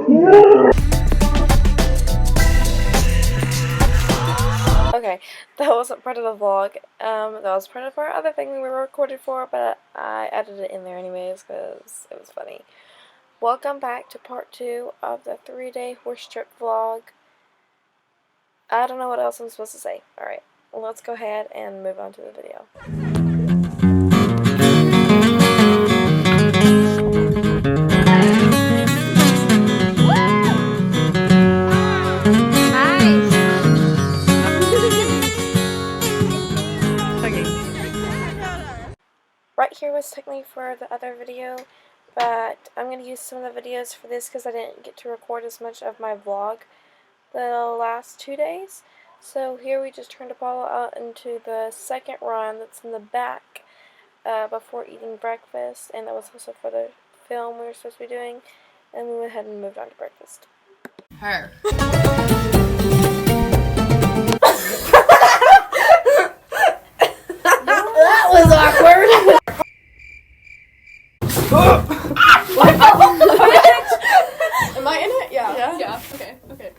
Okay, that wasn't part of the vlog. That was part of our other thing we were recorded for, but I edited it in there anyways because it was funny. Welcome back to part 2 of the 3-day horse trip vlog. I don't know what else I'm supposed to say. Alright, well, let's go ahead and move on to the video. Right here was technically for the other video, but I'm going to use some of the videos for this because I didn't get to record as much of my vlog the last 2 days. So here we just turned Apollo out into the second run that's in the back before eating breakfast, and that was also for the film we were supposed to be doing, and we went ahead and moved on to breakfast. Her. That was awkward! Am I in it? Yeah. Yeah. Okay.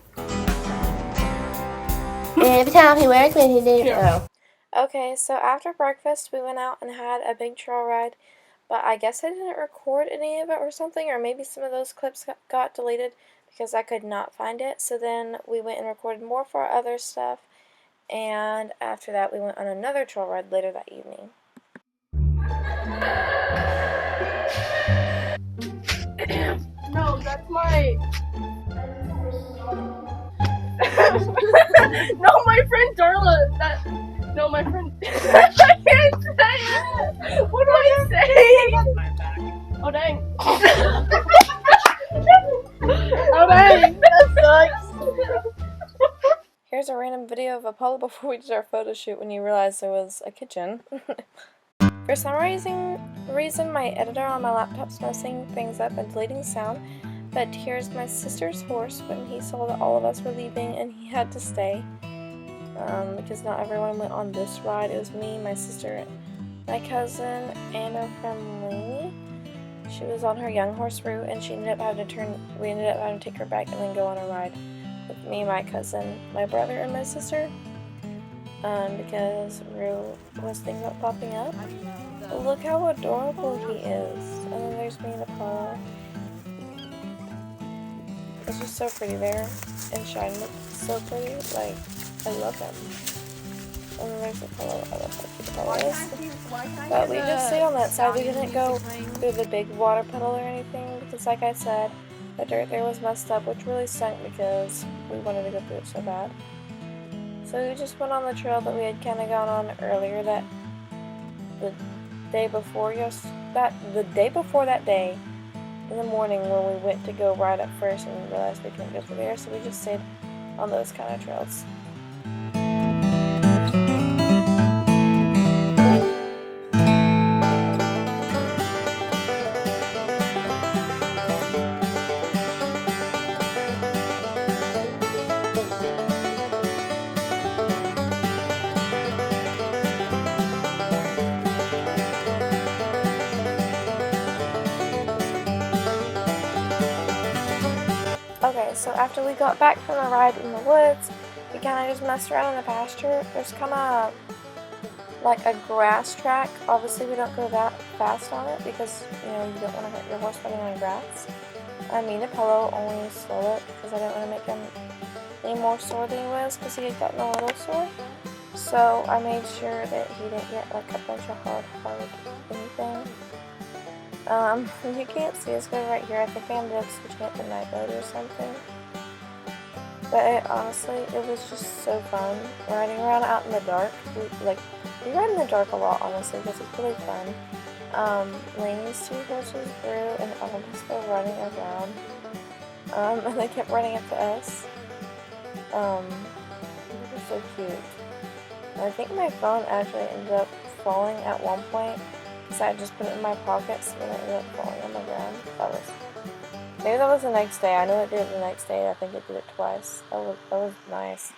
Every time he wears me, he did. Oh. Okay, so after breakfast, we went out and had a big trail ride, but I guess I didn't record any of it or something, or maybe some of those clips got deleted because I could not find it. So then we went and recorded more for our other stuff, and after that, we went on another trail ride later that evening. No, that's my. No, my friend Darla. No, my friend. I can't say it. What do I say? Oh dang. Oh dang. That sucks. Here's a random video of Apollo before we did our photo shoot when you realized there was a kitchen. For some reason, my editor on my laptop's messing things up and deleting sound, but here's my sister's horse when he saw that all of us were leaving and he had to stay. Because not everyone went on this ride. It was me, my sister, my cousin, and our friend Lainey. She was on her young horse route, and we ended up having to take her back and then go on a ride with me, my cousin, my brother, and my sister. Because Rue was thinking about popping up. But look how adorable he is. And then there's me and Apollo. It's just so pretty there. And Shine looks so pretty. Like, I love him. And then there's Apollo. I love how cute Apollo is. But we just stayed on that side. We didn't go through the big water puddle or anything. Because like I said, the dirt there was messed up, which really stunk because we wanted to go through it so bad. So we just went on the trail that we had kind of gone on earlier the day before that day in the morning when we went to go ride up first and realized we couldn't go through there, so we just stayed on those kind of trails. Okay, so after we got back from the ride in the woods, we kind of just messed around in the pasture. There's kind of like a grass track. Obviously, we don't go that fast on it because, you know, you don't want to hurt your horse running on grass. Me and Apollo only slowed it because I didn't want to make him any more sore than he was because he had gotten a little sore. So I made sure that he didn't get like a bunch of hard anything. You can't see us good right here. I think I ended up switching it to night mode or something. But honestly, it was just so fun riding around out in the dark. We ride in the dark a lot, honestly, because it's really fun. Lainey's 2 horses, Brew and Elvis, were running around. And they kept running up to us. They were so cute. And I think my phone actually ended up falling at one point. So I just put it in my pocket, so then it ended up falling on the ground. Maybe that was the next day. I know it did it the next day. I think it did it twice. That was nice.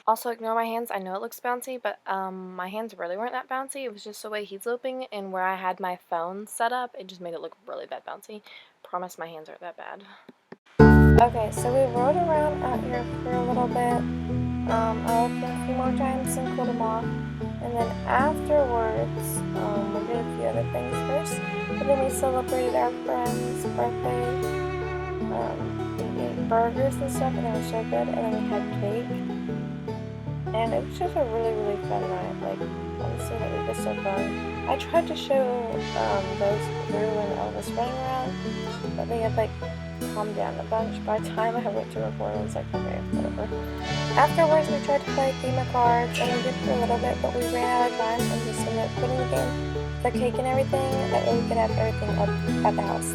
Also, ignore my hands. I know it looks bouncy, but my hands really weren't that bouncy. It was just the way he's loping and where I had my phone set up. It just made it look really bad bouncy. Promise my hands aren't that bad. Okay, so we rode around out here for a little bit. I looked in a few more times and cooled them off. And then afterwards, we did a few other things first. But then we celebrated our friend's birthday. We ate burgers and stuff, and they were so good. And then we had cake. And it was just a really, really fun night. Like, honestly, it was just so fun. I tried to show those Drew and Elvis running around, but they had like calmed down a bunch. By the time I went to record, I was like, okay, whatever. Afterwards, we tried to play a game of cards, and we did for a little bit, but we ran out of time and just ended up quitting the game, the cake and everything, that way we could have everything up at the house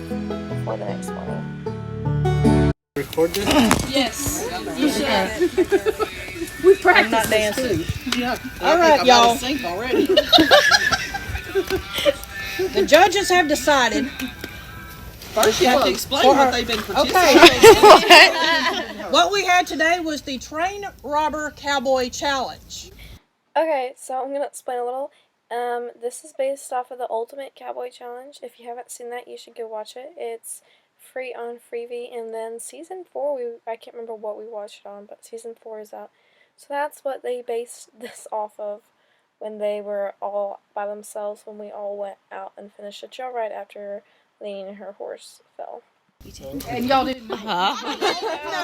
before the next morning. Record this? Yes, you should. We practiced. I'm not dancing. Yeah. All right, y'all. Already. The judges have decided. First, you have to explain what they've been participating Okay. What we had today was the Train Robber Cowboy Challenge. Okay, so I'm gonna explain a little. This is based off of the Ultimate Cowboy Challenge. If you haven't seen that, you should go watch it. It's free on Freevee, and then season 4, I can't remember what we watched it on, but season 4 is out. So that's what they based this off of when they were all by themselves, when we all went out and finished a trail ride after Lainey and her horse fell. And y'all didn't know.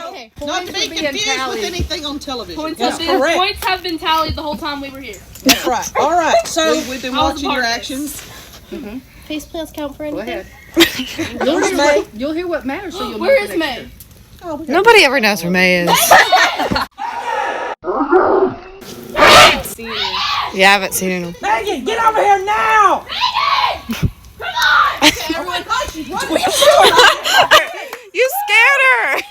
Okay. Not to be confused with anything on television. Points have been tallied the whole time we were here. That's right. All right. So we've been watching your actions. Face plants count for anything? Go ahead. You'll hear what matters, so you'll know. Where is May? Nobody ever knows where May is. Yeah, I haven't seen her. Megan, get over here now! Everyone, she's running. You scared her!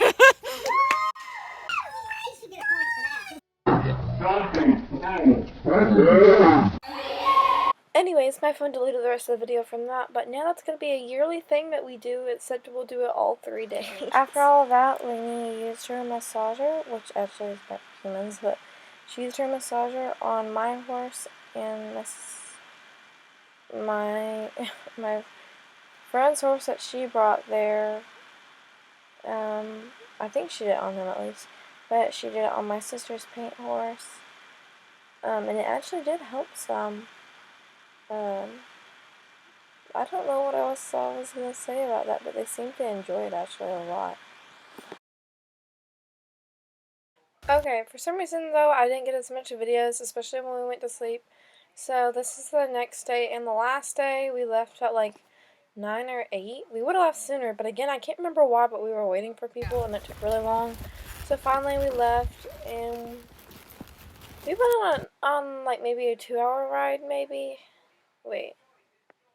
Anyways, my phone deleted the rest of the video from that, but now that's going to be a yearly thing that we do, except we'll do it all 3 days. After all of that, Lainey used her massager, which actually is not humans, but she used her massager on my horse and my friend's horse that she brought there. I think she did it on him at least, but she did it on my sister's paint horse, and it actually did help some. I don't know what else I was going to say about that, but they seem to enjoy it actually a lot. Okay, for some reason though, I didn't get as much videos, especially when we went to sleep. So this is the next day, and the last day we left at like 9 or 8. We would have left sooner, but again, I can't remember why, but we were waiting for people and it took really long. So finally we left, and we went on like maybe a 2-hour ride, maybe. Wait.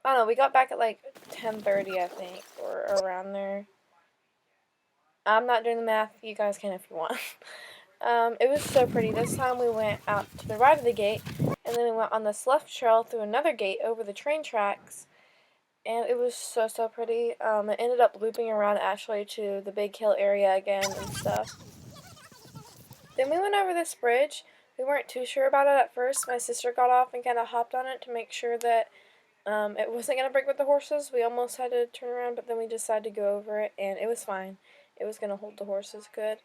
I don't know, we got back at like 10:30, I think, or around there. I'm not doing the math, you guys can if you want. It was so pretty. This time we went out to the right of the gate, and then we went on this left trail through another gate over the train tracks, and it was so, so pretty. It ended up looping around actually to the Big Hill area again and stuff. Then we went over this bridge. We weren't too sure about it at first. My sister got off and kind of hopped on it to make sure that it wasn't going to break with the horses. We almost had to turn around, but then we decided to go over it, and it was fine. It was going to hold the horses good.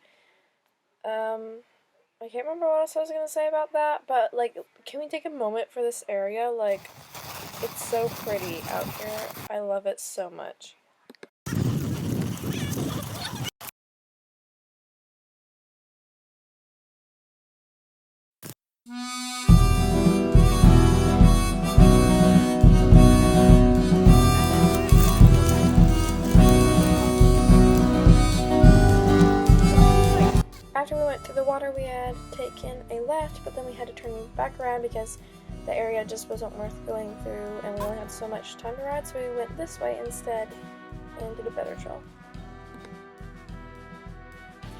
I can't remember what else I was going to say about that, but, like, can we take a moment for this area? Like, it's so pretty out here. I love it so much. After we went through the water, we had taken a left, but then we had to turn back around because the area just wasn't worth going through, and we only had so much time to ride, so we went this way instead and did a better trail.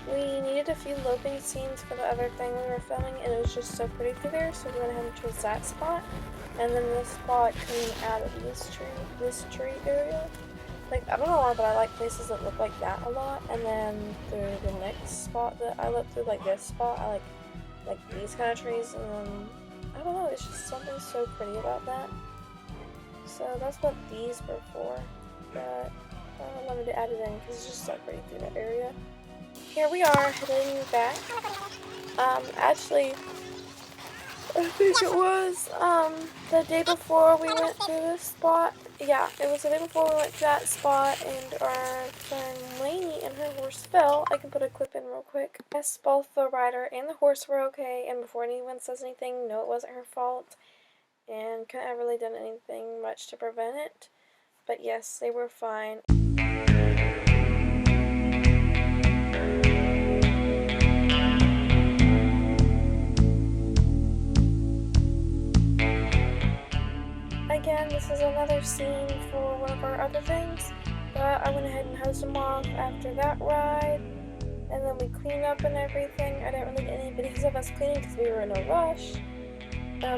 We needed a few loping scenes for the other thing we were filming, and it was just so pretty through there, so we went ahead and chose that spot, and then this spot coming out of this tree area. Like, I don't know why, but I like places that look like that a lot. And then through the next spot that I looked through, like this spot, I like these kind of trees. And then, I don't know, it's just something so pretty about that. So that's what these were for. But I wanted to add it in because it's just so pretty through that area. here we are heading back. Actually, I think it was, the day before we went to this spot. Yeah, it was the day before we went to that spot, and our friend Lainey and her horse fell. I can put a clip in real quick. Yes, both the rider and the horse were okay, and before anyone says anything, no, it wasn't her fault, and couldn't have really done anything much to prevent it. But yes, they were fine. Again, this is another scene for one of our other things, but I went ahead and hosed them off after that ride, and then we cleaned up and everything. I didn't really get any videos of us cleaning because we were in a rush,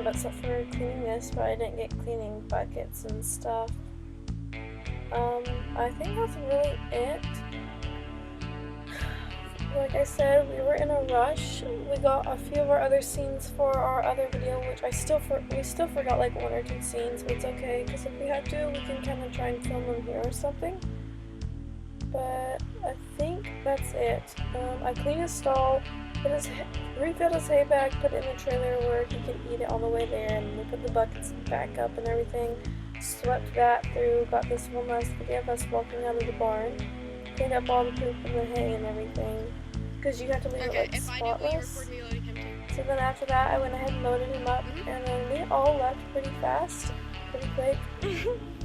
except for cleaning this, but I didn't get cleaning buckets and stuff. I think that's really it. Like I said, we were in a rush. We got a few of our other scenes for our other video, which we still forgot like 1 or 2 scenes, but it's okay, because if we had to, we can kind of try and film them here or something. But I think that's it. I cleaned his stall, refilled his hay bag, put it in the trailer where he could eat it on the way there, and we put the buckets back up and everything. Swept that through, got this one last video of us walking out of the barn. Cleaned up all the poop and the hay and everything, because you have to leave it like spotless. So then after that, I went ahead and loaded him up, and then we all left pretty fast, pretty quick.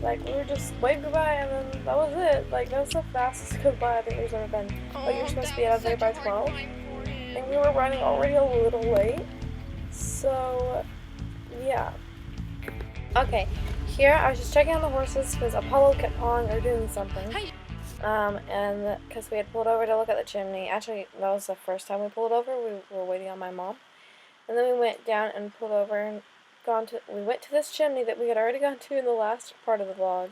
Like, we were just waved goodbye, and then that was it. Like, that was the fastest goodbye I think there's ever been. But you're supposed to be out of there by 12, and we were running already a little late. So yeah. Okay, here I was just checking on the horses because Apollo kept pawing or doing something. And because we had pulled over to look at the chimney. Actually, that was the first time we pulled over. We were waiting on my mom. And then we went down and pulled over and we went to this chimney that we had already gone to in the last part of the vlog.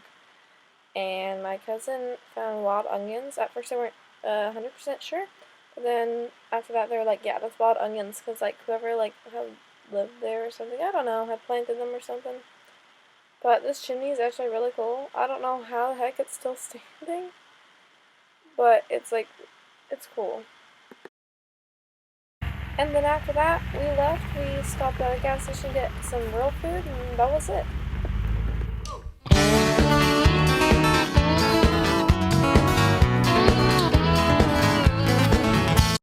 And my cousin found wild onions. At first they weren't 100% sure. But then after that they were like, yeah, that's wild onions. Because like whoever like had lived there or something, I don't know, had planted them or something. But this chimney is actually really cool. I don't know how the heck it's still standing. But it's like, it's cool. And then after that, we left. We stopped at a gas station to get some real food, and that was it.